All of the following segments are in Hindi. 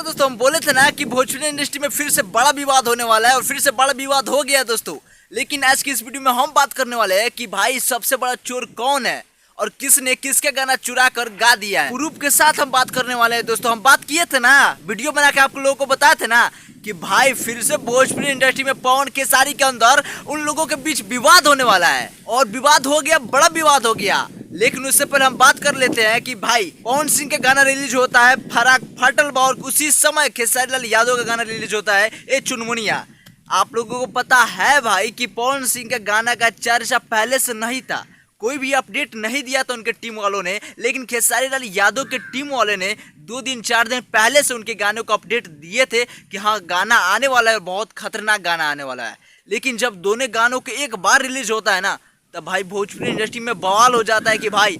दोस्तों, हम बोले थे ना कि भोजपुरी इंडस्ट्री में फिर से बड़ा विवाद होने वाला है और फिर से बड़ा विवाद हो गया है दोस्तों। लेकिन आज की इस वीडियो में हम बात करने वाले हैं कि भाई सबसे बड़ा चोर कौन है और किसने किसका गाना चुरा कर गा दिया है। प्रूफ के साथ हम बात करने वाले हैं दोस्तों। हम बात किए थे ना, वीडियो बना के आप लोगों को बताए थे ना कि भाई फिर से भोजपुरी इंडस्ट्री में पवन खेसारी के अंदर उन लोगों के बीच विवाद होने वाला है और विवाद हो गया, बड़ा विवाद हो गया। लेकिन उससे पहले हम बात कर लेते हैं कि भाई पवन सिंह का गाना रिलीज होता है फराक फाटल बा और उसी समय खेसारी लाल यादव का गाना रिलीज होता है ए चुनमुनिया। आप लोगों को पता है भाई कि पवन सिंह का गाना का चर्चा पहले से नहीं था, कोई भी अपडेट नहीं दिया था उनके टीम वालों ने। लेकिन खेसारी लाल यादव के टीम वाले ने 2 दिन 4 दिन पहले से उनके गाने को अपडेट दिए थे कि हाँ गाना आने वाला है, बहुत खतरनाक गाना आने वाला है। लेकिन जब दोनों गानों के एक बार रिलीज होता है ना, तब भाई भोजपुरी इंडस्ट्री में बवाल हो जाता है कि भाई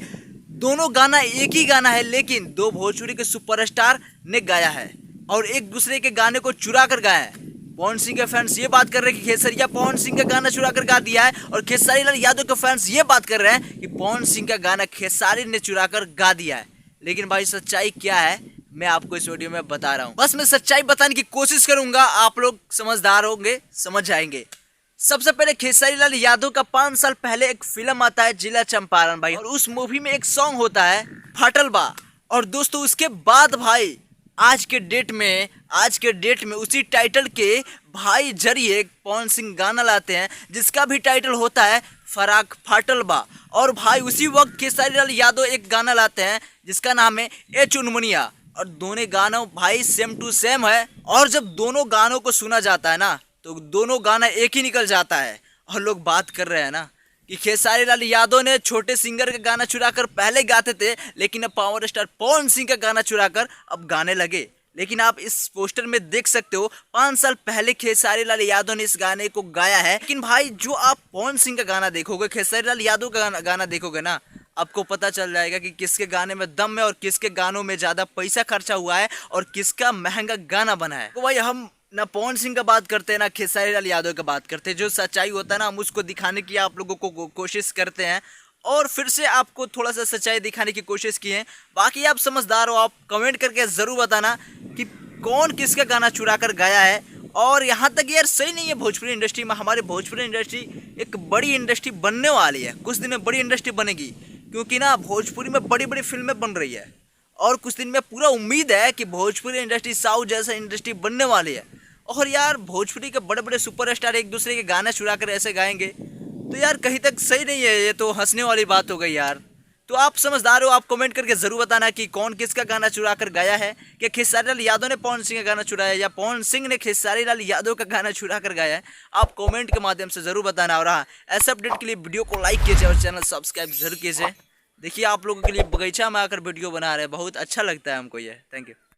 दोनों गाना एक ही गाना है, लेकिन 2 भोजपुरी के सुपरस्टार ने गाया है और एक दूसरे के गाने को चुरा कर गाया है। पवन सिंह के फैंस ये बात कर रहे हैं कि खेसरिया पवन सिंह का गाना चुरा कर गा दिया है और खेसारी लाल यादव के फैंस ये बात कर रहे हैं कि पवन सिंह का गाना खेसारी ने चुरा कर गा दिया है। लेकिन भाई सच्चाई क्या है मैं आपको इस वीडियो में बता रहा हूँ। बस मैं सच्चाई बताने की कोशिश करूंगा, आप लोग समझदार होंगे, समझ जाएंगे। सबसे पहले खेसारी लाल यादव का 5 साल पहले एक फिल्म आता है जिला चंपारण भाई, और उस मूवी में एक सॉन्ग होता है फाटल बा। और दोस्तों उसके बाद भाई आज के डेट में उसी टाइटल के भाई जरिए पवन सिंह गाना लाते हैं जिसका भी टाइटल होता है फराक फाटल बा। और भाई उसी वक्त खेसारी लाल यादव एक गाना लाते हैं जिसका नाम है ए चुनमुनिया। और दोनों गानों भाई सेम टू सेम है। और जब दोनों गानों को सुना जाता है ना, तो दोनों गाना एक ही निकल जाता है। और लोग बात कर रहे हैं ना कि खेसारी लाल यादव ने छोटे सिंगर का गाना चुराकर पहले गाते थे, लेकिन अब पावर स्टार पवन सिंह का गाना चुराकर अब गाने लगे। लेकिन आप इस पोस्टर में देख सकते हो 5 साल पहले खेसारी लाल यादव ने इस गाने को गाया है। लेकिन भाई जो आप पवन सिंह का गाना देखोगे, खेसारी लाल यादव का गाना देखोगे ना, आपको पता चल जाएगा कि किसके गाने में दम है और किसके गानों में ज़्यादा पैसा खर्चा हुआ है और किसका महंगा गाना बना है। तो भाई हम ना पवन सिंह का बात करते हैं ना खेसारी लाल यादव का बात करते हैं। जो सच्चाई होता है ना हम उसको दिखाने की आप लोगों को कोशिश करते हैं और फिर से आपको थोड़ा सा सच्चाई दिखाने की कोशिश की है। बाकी आप समझदार हो, आप कमेंट करके ज़रूर बताना कि कौन किसका गाना चुरा कर गाया है। और यहाँ तक यार सही नहीं है भोजपुरी इंडस्ट्री में, हमारे भोजपुरी इंडस्ट्री एक बड़ी इंडस्ट्री बनने वाली है। कुछ दिन में बड़ी इंडस्ट्री बनेगी क्योंकि ना भोजपुरी में बड़ी बड़ी फिल्में बन रही है और कुछ दिन में पूरा उम्मीद है कि भोजपुरी इंडस्ट्री साउथ जैसा इंडस्ट्री बनने वाली है। और यार भोजपुरी के बड़े बड़े सुपरस्टार एक दूसरे के गाना चुरा कर ऐसे गाएंगे तो यार कहीं तक सही नहीं है, ये तो हंसने वाली बात हो गई यार। तो आप समझदार हो, आप कमेंट करके ज़रूर बताना कि कौन किसका गाना चुरा कर गाया है। क्या खेसारी लाल यादव ने पवन सिंह का गाना चुराया या पवन सिंह ने खेसारी लाल यादव का गाना चुरा कर गाया है। आप कमेंट के माध्यम से ज़रूर बताना। और हाँ, ऐसे अपडेट के लिए वीडियो को लाइक कीजिए और चैनल सब्सक्राइब जरूर कीजिए। देखिए आप लोगों के लिए बगीचा में आकर वीडियो बना रहे हैं, बहुत अच्छा लगता है हमको ये। Thank you.